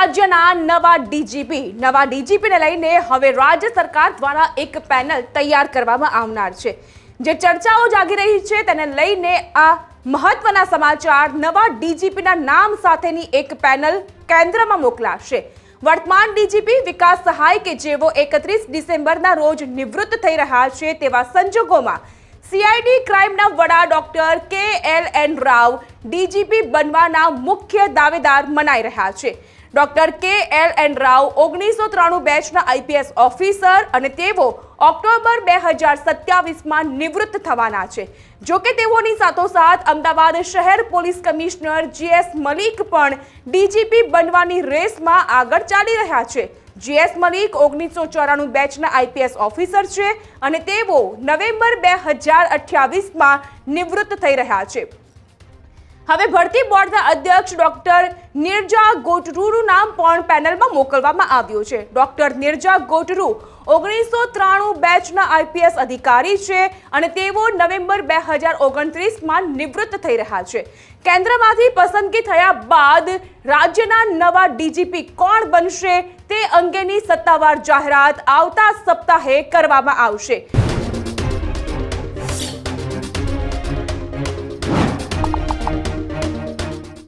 રાજ્યના નવા ડીજીપીને લઈને હવે રાજ્ય સરકાર દ્વારા એક પેનલ તૈયાર કરવામાં આવનાર છે। જે ચર્ચાઓ જાગી રહી છે તેને લઈને આ મહત્વના સમાચાર। નવા ડીજીપીના નામ સાથેની એક પેનલ કેન્દ્રમાં મોકલાશે। વર્તમાન ડીજીપી વિકાસ સહાય કે જેઓ 31 ડિસેમ્બરના રોજ નિવૃત્ત થઈ રહ્યા છે તેવા સંજોગોમાં સીઆઈડી ક્રાઇમના વડા ડોક્ટર KLN રાવ ડીજીપી બનવાના મુખ્ય દાવેદાર મનાઈ રહ્યા છે। ડોક્ટર KLN રાવ 1993 બેચના આઈપીએસ ઓફિસર અને તેઓ ઓક્ટોબર 2027માં નિવૃત્ત થવાના છે। જો કે તેઓની સાથોસાથ અમદાવાદ શહેર પોલીસ કમિશનર GS મલિક પણ ડીજીપી બનવાની રેસમાં આગળ ચાલી રહ્યા છે। GS મલિક 1994 બેચના આઈપીએસ ઓફિસર છે અને તેઓ નવેમ્બર 2028માં નિવૃત્ત થઈ રહ્યા છે। હવે ભરતી બોર્ડના અધ્યક્ષ ડોક્ટર નિર્જા ગોટરુનું નામ પણ પેનલમાં મોકલવામાં આવ્યું છે। ડોક્ટર નિર્જા ગોટરુ 1993 બેચના આઈપીએસ અધિકારી છે અને તેઓ નવેમ્બર 2029માં નિવૃત્ત થઈ રહ્યા છે। કેન્દ્રમાંથી પસંદગી થયા બાદ રાજ્યના નવા ડીજીપી કોણ બનશે તે અંગેની સત્તાવાર જાહેરાત આવતા સપ્તાહે કરવામાં આવશે।